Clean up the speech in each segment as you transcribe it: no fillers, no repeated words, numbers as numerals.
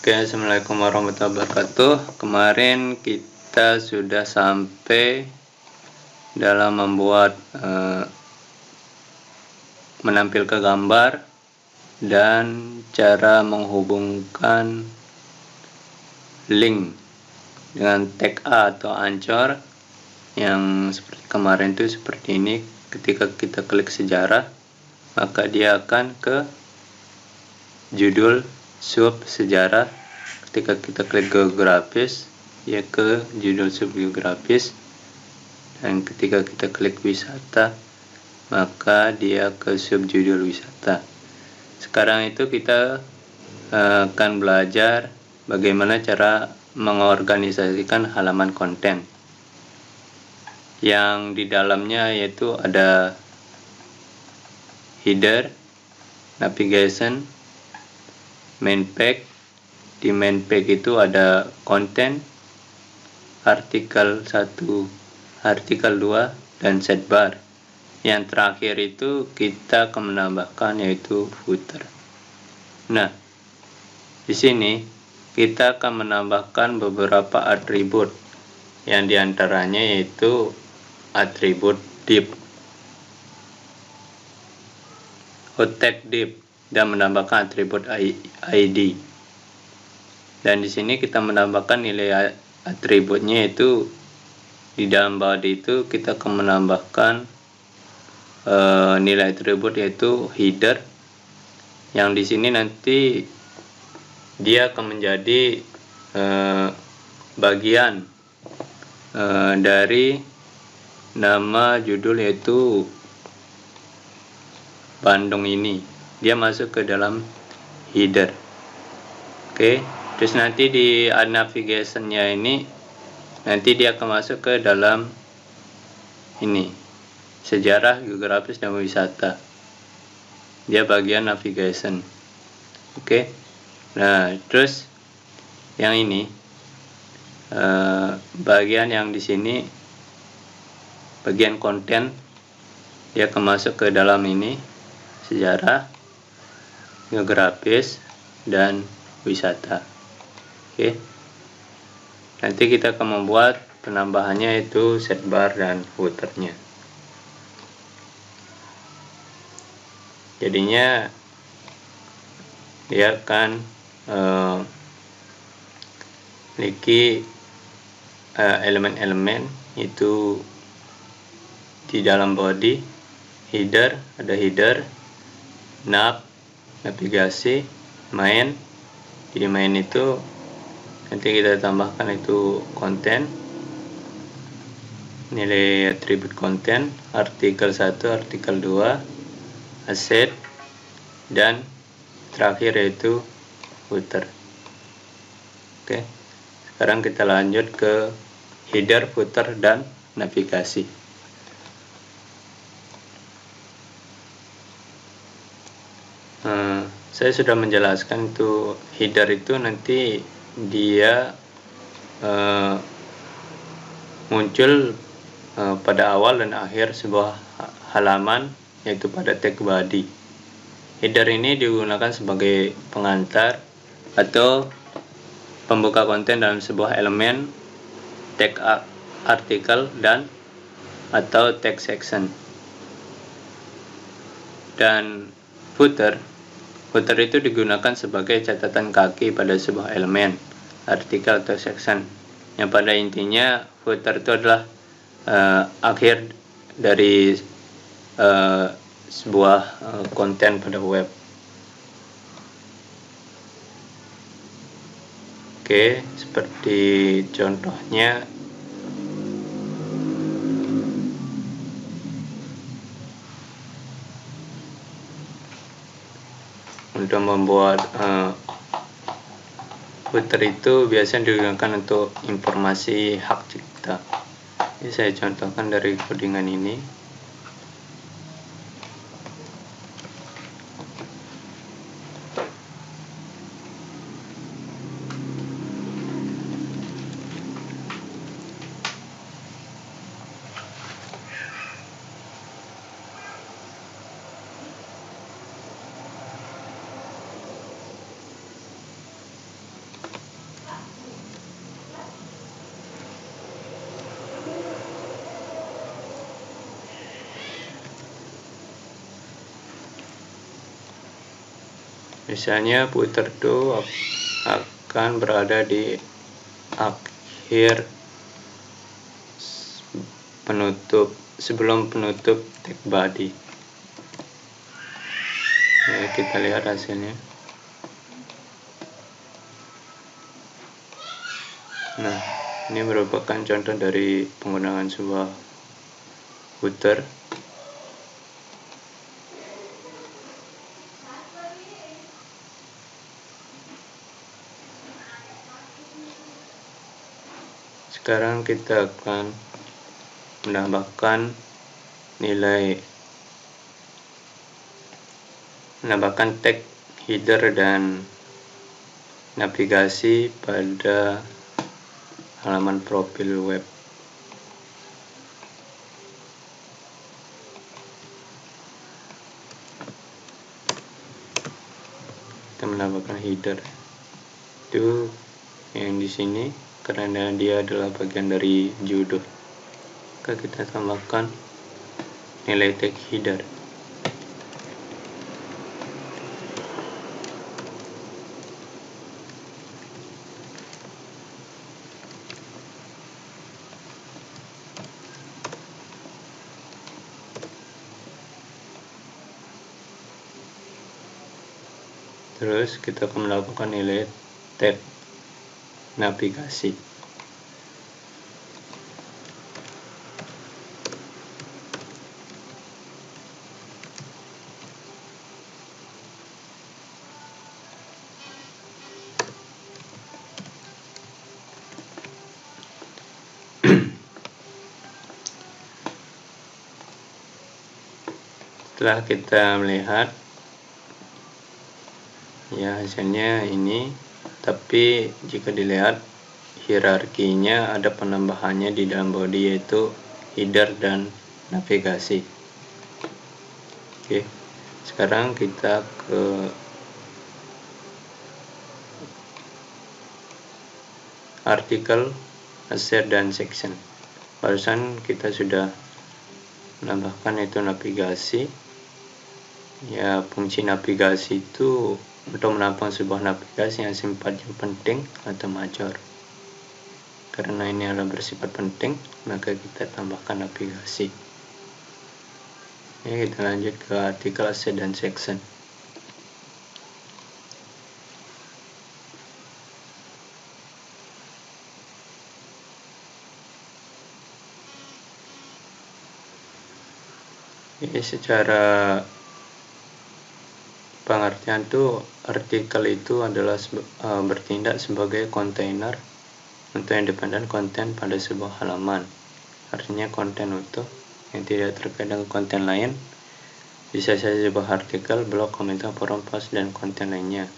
Oke, assalamualaikum warahmatullahi wabarakatuh. Kemarin kita sudah sampai dalam membuat menampilkan gambar dan cara menghubungkan link dengan tag A atau Anchor yang seperti kemarin itu seperti ini. Ketika kita klik sejarah, maka dia akan ke judul sub sejarah. Ketika kita klik geografis, ya ke judul sub geografis, dan ketika kita klik wisata, maka dia ke sub judul wisata. Sekarang itu kita akan belajar bagaimana cara mengorganisasikan halaman konten yang di dalamnya, yaitu ada header, navigation, main page. Di main page itu ada konten, artikel 1, artikel 2, dan sidebar. Yang terakhir itu kita akan menambahkan yaitu footer. Nah, di sini kita akan menambahkan beberapa atribut, yang diantaranya yaitu atribut div, tag div, dan menambahkan atribut ID. Dan di sini kita menambahkan nilai atributnya, yaitu di dalam body itu kita akan menambahkan nilai atribut yaitu header, yang di sini nanti dia akan menjadi bagian dari nama judul, yaitu Bandung ini. Dia masuk ke dalam header. Oke. Terus nanti di navigation-nya ini nanti dia akan masuk ke dalam ini, sejarah, geografis, dan wisata. Dia bagian navigation. Oke. Nah, terus yang ini bagian yang di sini, bagian konten, dia akan masuk ke dalam ini, sejarah, geografis, dan wisata. Oke. Nanti kita akan membuat penambahannya, yaitu sidebar dan footernya. Jadinya dia akan memiliki elemen-elemen, itu di dalam body, header, ada header, nav, navigasi, main. Di main itu nanti kita tambahkan itu konten, nilai atribut konten, artikel 1, artikel 2, aset, dan terakhir yaitu footer. Oke. Sekarang kita lanjut ke header, footer, dan navigasi. Saya sudah menjelaskan itu header itu nanti dia muncul pada awal dan akhir sebuah halaman, yaitu pada tag body. Header ini digunakan sebagai pengantar atau pembuka konten dalam sebuah elemen, tag artikel, dan atau tag section. Dan footer itu digunakan sebagai catatan kaki pada sebuah elemen, artikel, atau section, yang pada intinya footer itu adalah akhir dari sebuah konten pada web. Oke, seperti contohnya untuk membuat footer itu biasanya digunakan untuk informasi hak cipta. Ini saya contohkan dari codingan ini. Misalnya footer itu akan berada di akhir sebelum penutup tag body. Ya, kita lihat hasilnya. Nah, ini merupakan contoh dari penggunaan sebuah footer. Sekarang kita akan menambahkan tag header dan navigasi pada halaman profil web. Kita menambahkan header itu yang di sini karena dia adalah bagian dari judul. Maka kita tambahkan nilai tag header. Terus kita akan melakukan nilai tab navigasi. Setelah kita melihat ya hasilnya ini, tapi jika dilihat hierarkinya ada penambahannya di dalam body, yaitu header dan navigasi. Oke, sekarang kita ke artikel, assert, dan section. Barusan kita sudah menambahkan itu navigasi. Ya, fungsi navigasi itu untuk menampung sebuah navigasi yang sifatnya penting atau major. Karena ini adalah bersifat penting, maka kita tambahkan navigasi. Ya, kita lanjut ke artikel, assert, dan section. Ya, secara pengertian itu artikel itu adalah bertindak sebagai kontainer untuk independen konten pada sebuah halaman. Artinya konten utuh yang tidak terkait dengan konten lain, bisa saja sebuah artikel, blog, komentar, forum, post, dan konten lainnya.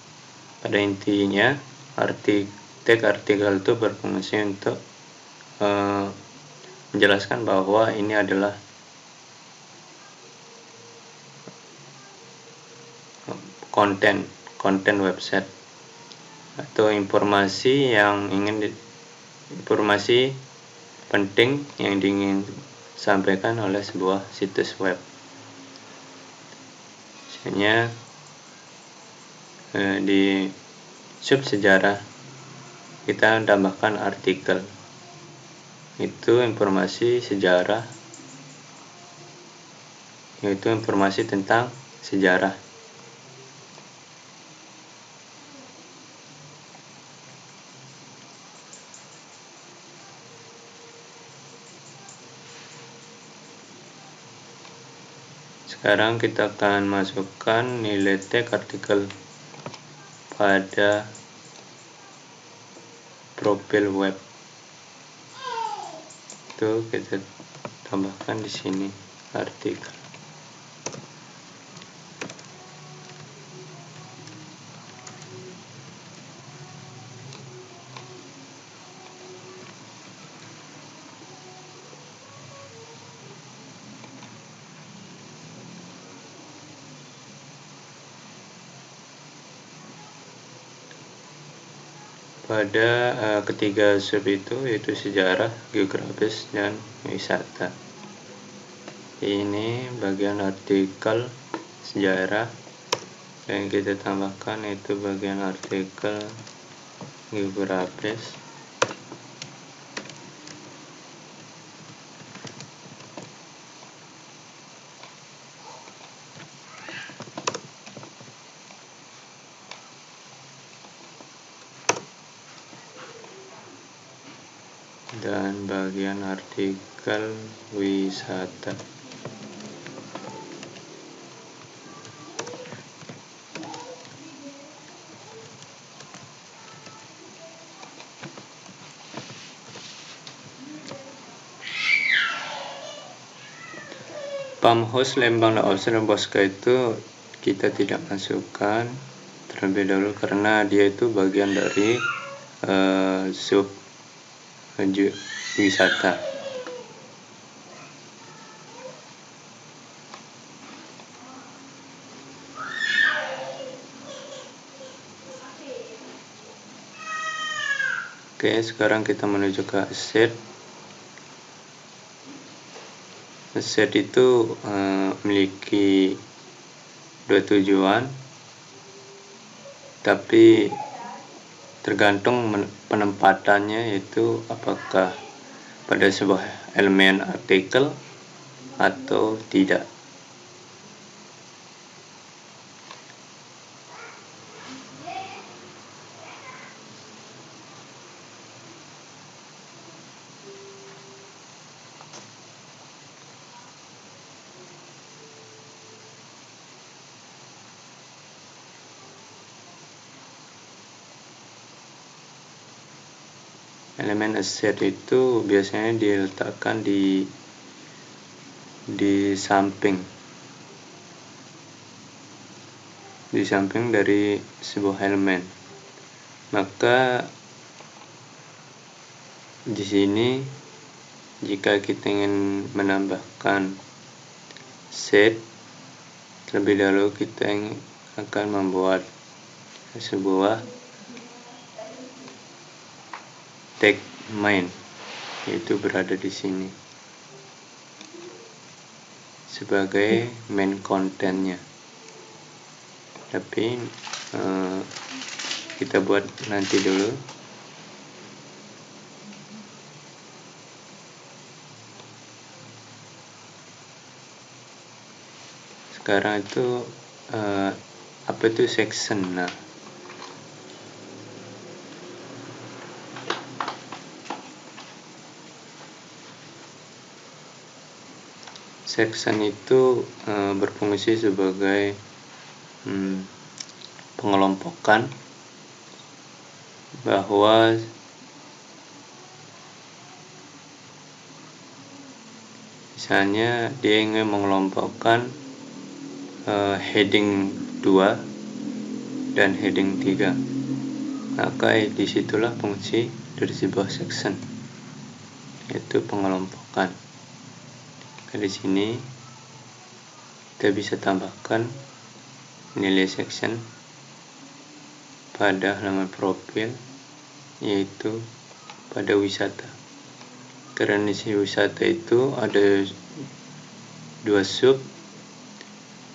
Pada intinya, tag artikel itu berfungsi untuk menjelaskan bahwa ini adalah konten website atau informasi penting yang ingin disampaikan oleh sebuah situs web. Misalnya di sub sejarah kita tambahkan artikel, itu informasi sejarah, yaitu informasi tentang sejarah. Sekarang kita akan masukkan nilai tag artikel pada profil web. Itu kita tambahkan di sini artikel. Pada ketiga sub itu, yaitu sejarah, geografis, dan wisata. Ini bagian artikel sejarah dan kita tambahkan itu bagian artikel geografis. Dan bagian artikel wisata. Farmhouse Lembang dan Optional Bosca itu kita tidak masukkan terlebih dahulu karena dia itu bagian dari sub wisata. Oke, sekarang kita menuju ke aset. Aset itu memiliki dua tujuan, tapi tergantung penempatannya, yaitu apakah pada sebuah elemen artikel atau tidak. Elemen aset itu biasanya diletakkan di samping dari sebuah elemen. Maka di sini jika kita ingin menambahkan set, terlebih dahulu kita akan membuat sebuah tag main, yaitu berada di sini sebagai main kontennya. Tapi kita buat nanti dulu. Sekarang itu apa itu section? Nah, section itu berfungsi sebagai pengelompokan, bahwa misalnya dia ingin mengelompokkan heading 2 dan heading 3, maka disitulah fungsi dari sebuah section, yaitu pengelompokan. Di sini kita bisa tambahkan nilai section pada halaman profil, yaitu pada wisata. Karena di sini wisata itu ada dua sub,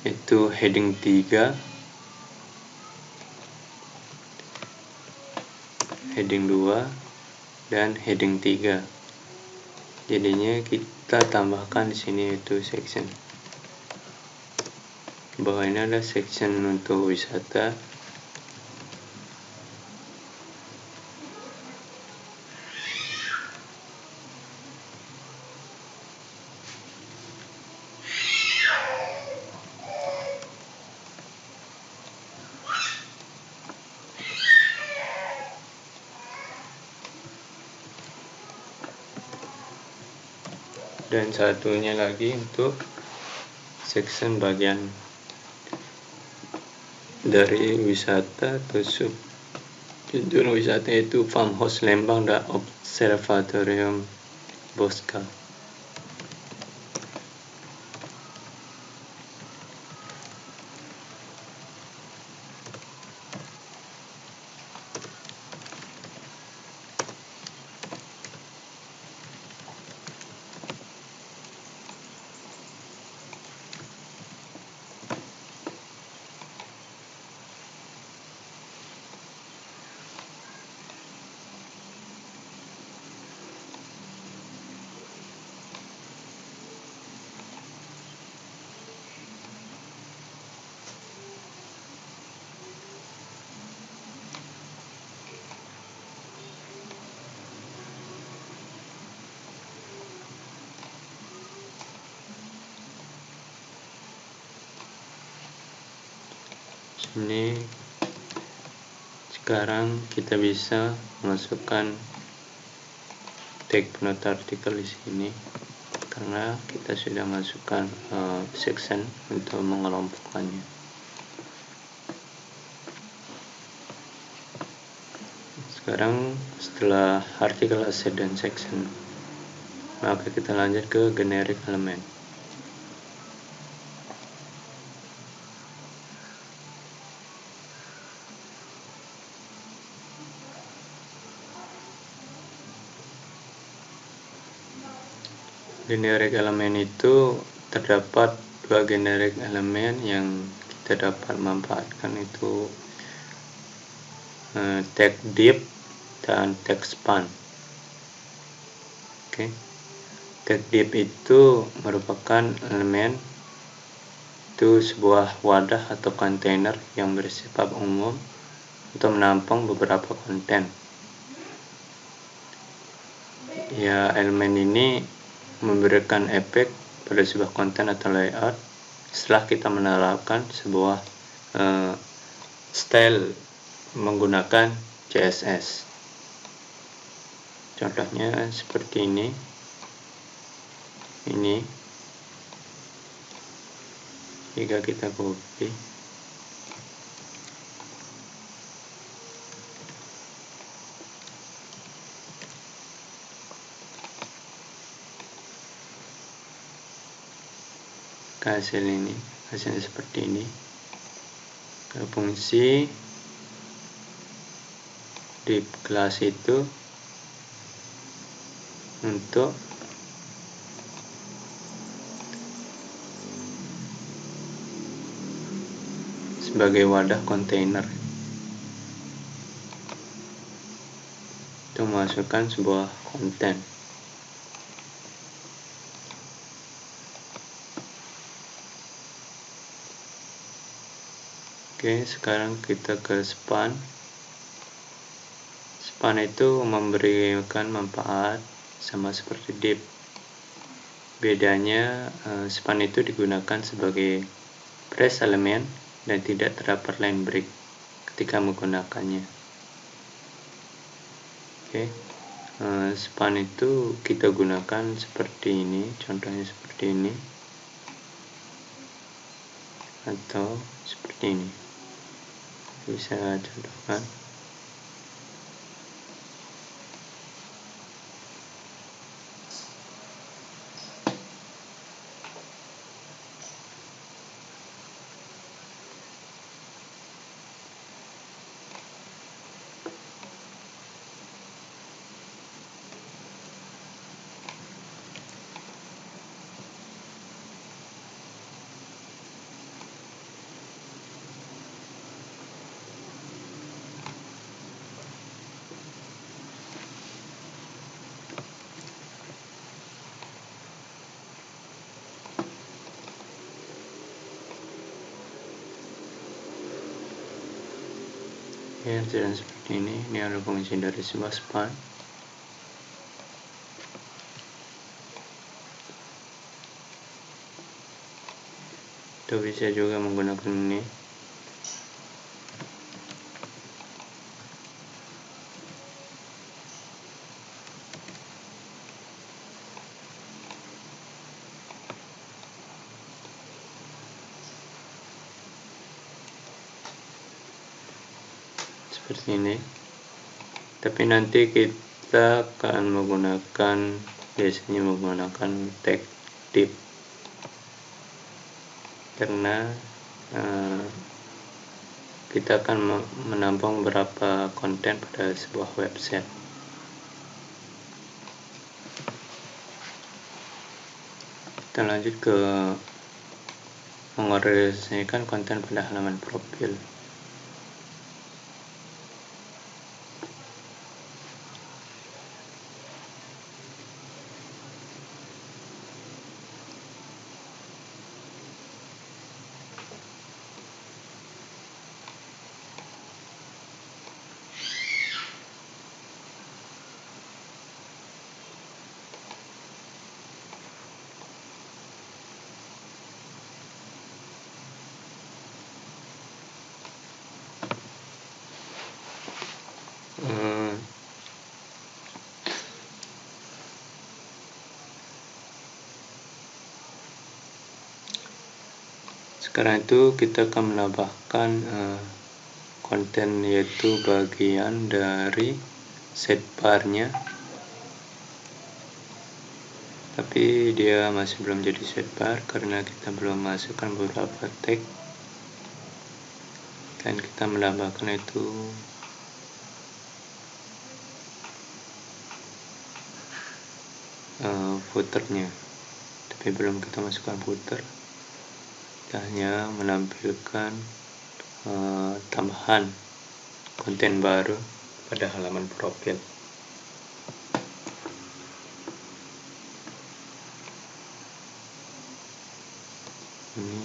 yaitu heading 3, heading 2, dan heading 3. Jadinya kita tambahkan di sini yaitu section. Bahwa ini adalah section untuk wisata. Dan satunya lagi untuk section bagian dari wisata atau sub tujuan wisata, itu Farmhouse Lembang dan Observatorium Bosca. Ini sekarang kita bisa masukkan tag penata artikel di sini karena kita sudah masukkan section untuk mengelompokkannya. Sekarang setelah artikel, asset, dan section, maka kita lanjut ke generic element. Generic element itu terdapat dua generic element yang kita dapat manfaatkan, itu tag div dan tag span. Tag div itu merupakan elemen, itu sebuah wadah atau kontainer yang bersifat umum untuk menampung beberapa konten. Ya, elemen ini memberikan efek pada sebuah konten atau layout setelah kita menerapkan sebuah style menggunakan CSS. Contohnya seperti ini jika kita copy, hasilnya seperti ini. Fungsi div class itu untuk sebagai wadah kontainer untuk memasukkan sebuah konten. Sekarang kita ke span. Span itu memberikan manfaat sama seperti div. Bedanya span itu digunakan sebagai trace element dan tidak terdapat line break ketika menggunakannya. Span itu kita gunakan seperti ini, contohnya seperti ini atau seperti ini. Bisa contohkan. Hasilnya seperti ini. Ini adalah fungsi dari sebuah span. Kita bisa juga menggunakan ini. Seperti ini. Tapi nanti kita akan biasanya menggunakan tag div karena kita akan menampung beberapa konten pada sebuah website. Kita lanjut ke mengorganisasikan konten pada halaman profil. Sekarang itu kita akan menambahkan konten, yaitu bagian dari sidebar-nya, tapi dia masih belum jadi sidebar karena kita belum masukkan beberapa tag. Dan kita menambahkan itu footernya, tapi belum kita masukkan footer. Kita hanya menampilkan tambahan konten baru pada halaman profil. Ini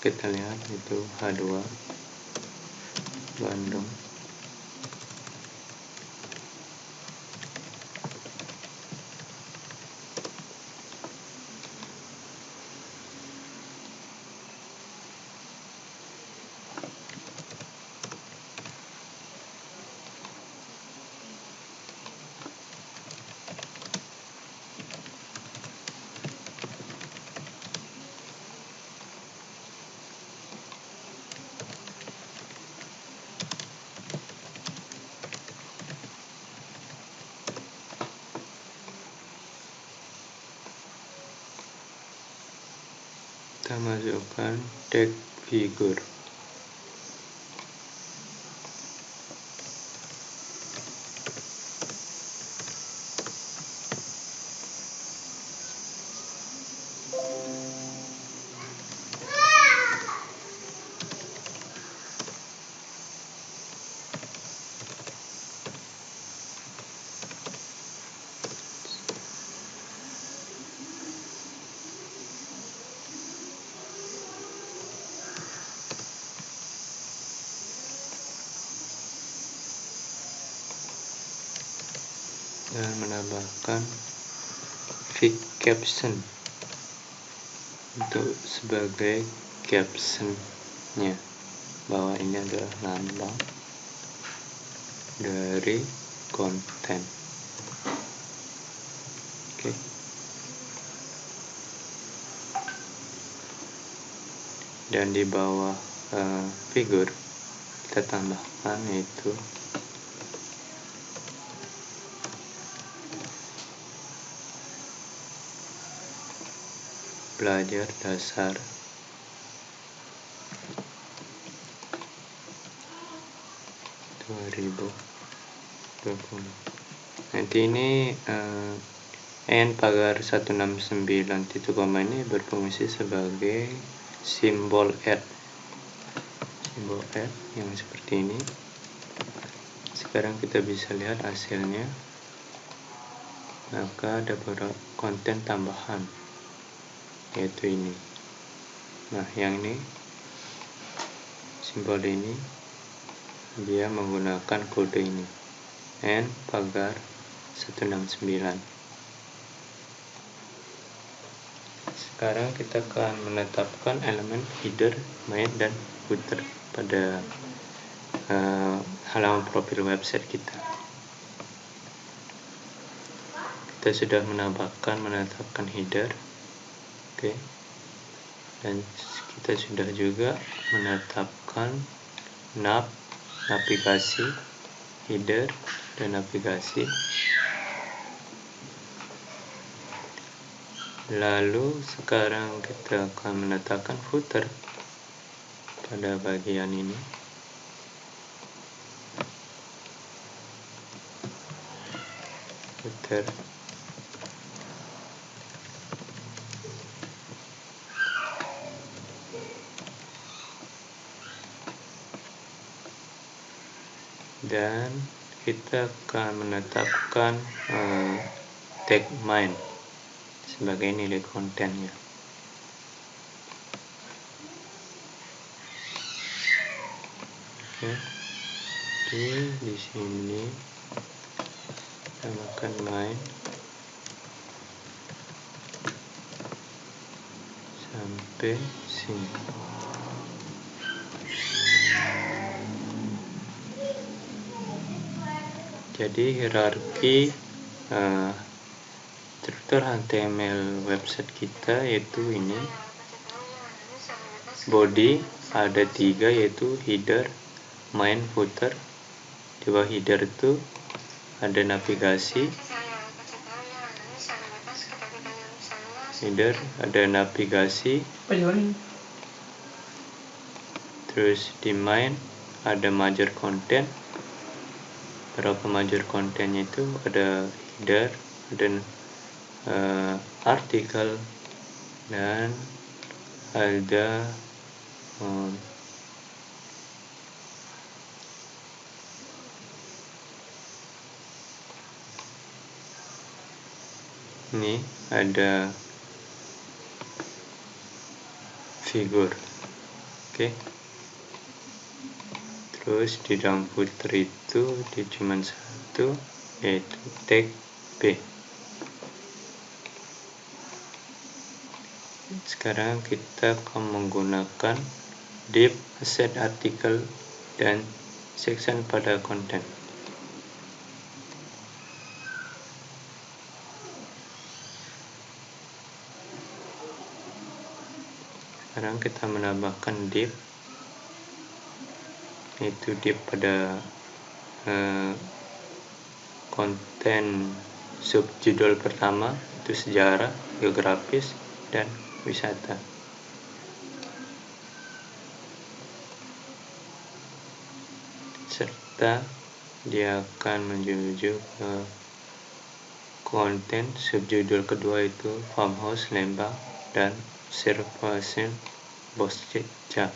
kita lihat itu H2 Bandung. Kita masukkan tag figur. Dan menambahkan fix caption untuk sebagai captionnya, bahwa ini adalah lambang dari konten. Oke. Dan di bawah figur kita tambahkan yaitu belajar dasar nanti ini n pagar 169 titik koma ini berfungsi sebagai simbol add yang seperti ini. Sekarang kita bisa lihat hasilnya. Maka ada beberapa konten tambahan, yaitu ini. Nah, yang ini, simbol ini, dia menggunakan kode ini, n pagar 169. Sekarang kita akan menetapkan elemen header, main, dan footer pada halaman profil website kita. Kita sudah menetapkan header, oke. Dan kita sudah juga menetapkan navigasi header dan navigasi. Lalu sekarang kita akan menetapkan footer pada bagian ini. Footer. Dan kita akan menetapkan tag main sebagai nilai kontennya. Oke, di sini tambahkan main sampai sini. Jadi hierarki struktur HTML website kita yaitu ini. body ada 3, yaitu header, main, footer. Di bawah header itu ada navigasi. Header ada navigasi. Terus di main ada major content. Berapa major contentnya itu ada header, ada artikel, dan ada ini ada figur. Oke. Terus di dalam footer itu dia cuma satu, yaitu tag B. Sekarang kita akan menggunakan div, set artikel, dan section pada konten. Sekarang kita menambahkan div, yaitu div pada konten subjudul pertama, itu sejarah, geografis, dan wisata. Serta dia akan menuju ke konten subjudul kedua, itu farmhouse Lembang dan observation Bosca.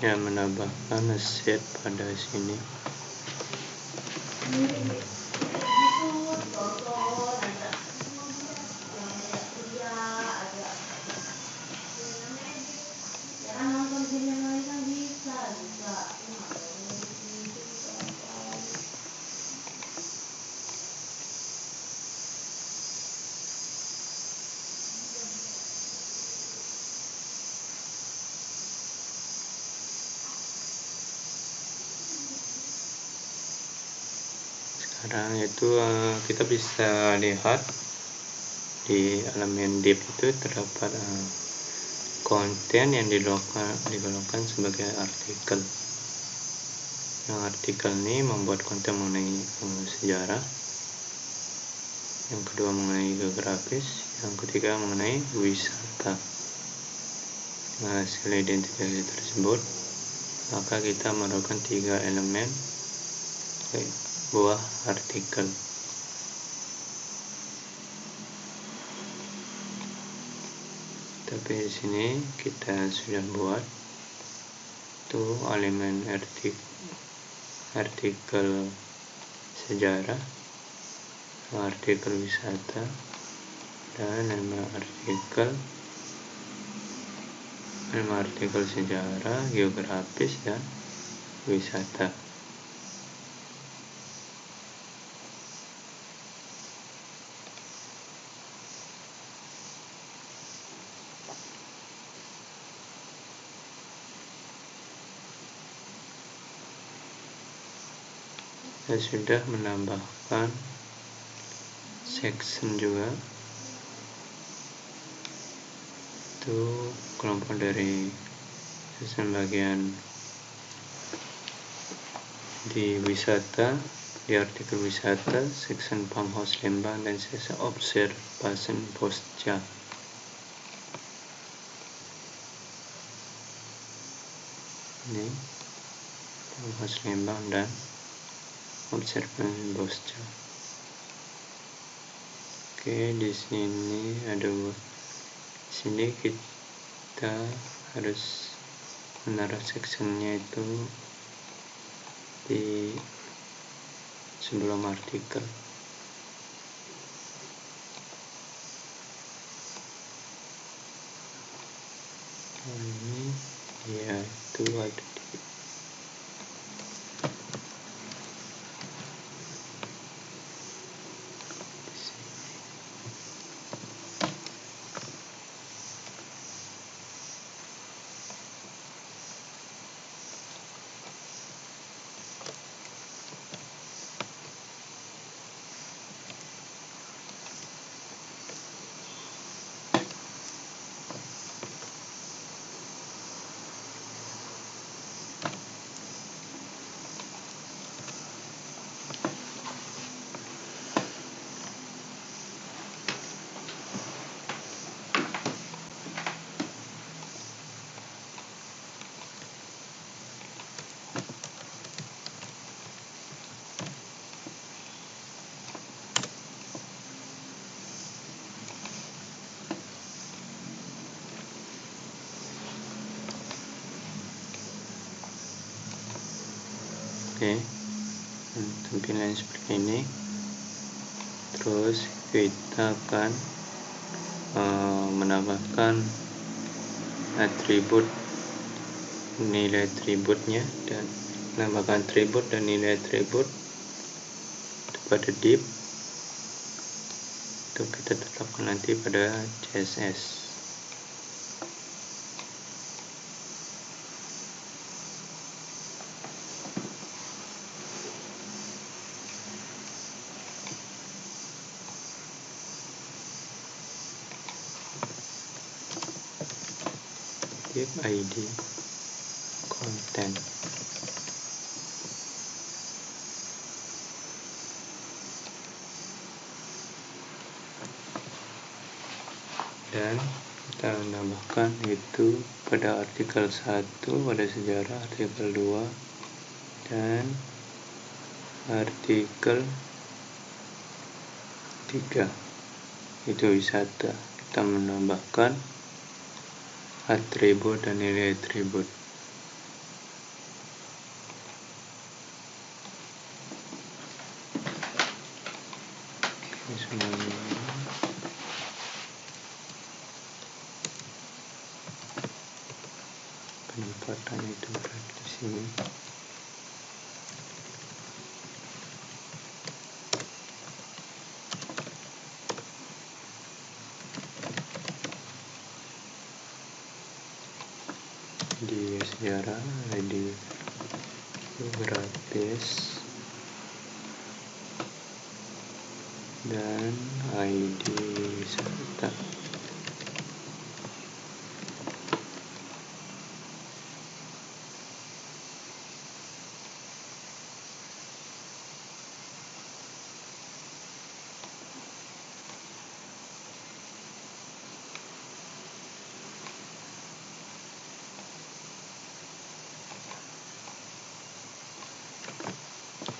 Yang menambahkan set pada sini. Sekarang itu kita bisa lihat di elemen div itu terdapat konten yang digolongkan sebagai artikel. Yang artikel ini membuat konten mengenai sejarah, yang kedua mengenai geografis, yang ketiga mengenai wisata. Hasil identifikasi tersebut, maka kita memerlukan 3 elemen buah artikel. Tapi di sini kita sudah buat tuh elemen artikel sejarah, artikel wisata, dan nama artikel sejarah, geografis, dan wisata. Saya sudah menambahkan section juga. Itu kelompok dari section bagian di wisata, di artikel wisata, section Farmhouse Lembang, dan section observation Bosca. Ini Farmhouse Lembang dan observation Bosca. Oke, di sini ada, sini kita harus menaruh sectionnya itu di sebelum artikel. Ini ya itu ada di Oke, tampilan seperti ini. Terus kita akan menambahkan atribut, nilai atributnya, dan menambahkan atribut dan nilai atribut pada div. Itu kita tetapkan nanti pada CSS. Div ID content. Dan kita menambahkan itu pada artikel 1 pada sejarah, artikel 2 dan artikel 3 itu wisata. Kita menambahkan atribut dan nilai atribut. Oke, semuanya. Penempatan itu berada di sini. Di sejarah di gratis dan ID wisata.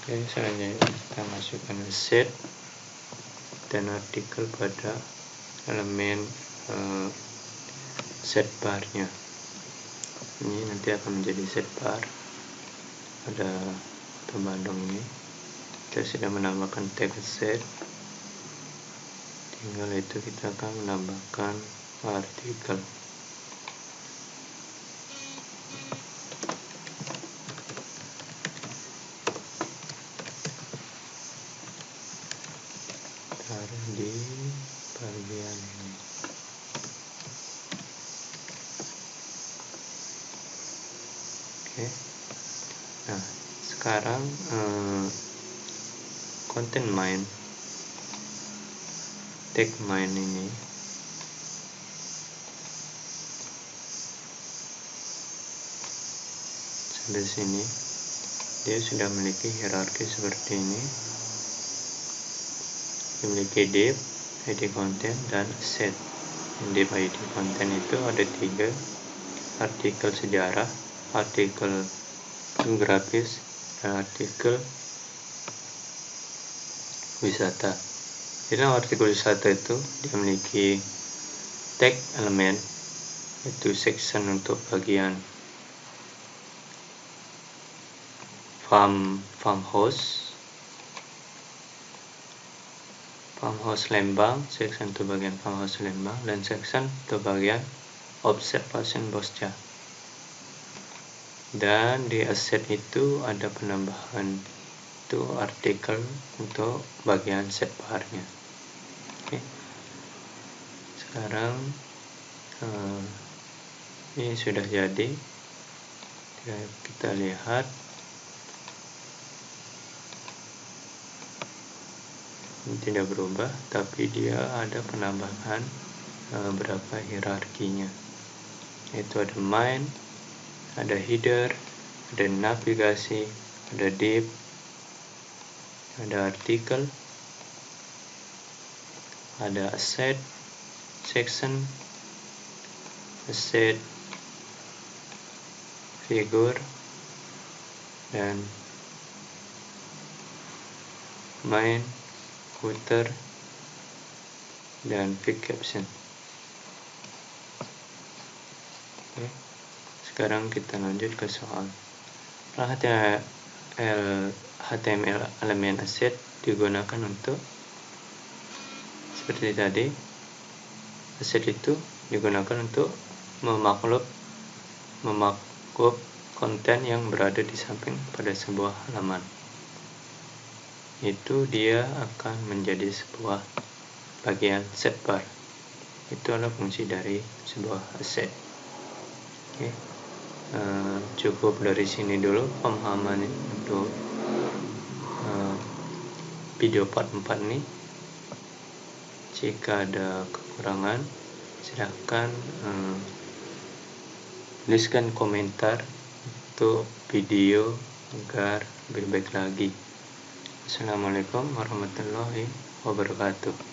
Oke, selanjutnya kita masukkan set dan artikel pada elemen set barnya. Ini nanti akan menjadi set bar pada Kota Bandung ini. Kita sudah menambahkan tag set, tinggal itu kita akan menambahkan artikel. Taruh di bagian ini. Oke. Nah, sekarang konten main, tag main ini sampai sini dia sudah memiliki hierarki seperti ini, memiliki div, id konten, dan set. Div id konten itu ada 3: artikel sejarah, artikel grafis, dan artikel wisata. Di dalam artikel wisata itu dia memiliki tag elemen, yaitu section untuk bagian farmhouse Lembang, section untuk bagian farmhouse Lembang, dan section untuk bagian observation Bosca. Dan di asset itu ada penambahan itu artikel untuk bagian set barnya. Oke. Sekarang ini sudah jadi. Kita lihat ini tidak berubah, tapi dia ada penambahan berapa hierarkinya, yaitu ada main, ada header, ada navigasi, ada div, ada artikel, ada asset, section, asset, figur, dan main, footer, dan pick caption. Oke. Sekarang kita lanjut ke soal. HTML elemen asset digunakan untuk seperti tadi. Asset itu digunakan untuk memaklub konten yang berada di samping pada sebuah halaman. Itu dia akan menjadi sebuah bagian set bar. Itu adalah fungsi dari sebuah asset. Oke. Cukup dari sini dulu pemahaman untuk video part 4 ini. Jika ada kekurangan, silahkan tuliskan komentar untuk video agar lebih baik lagi. Assalamualaikum warahmatullahi wabarakatuh.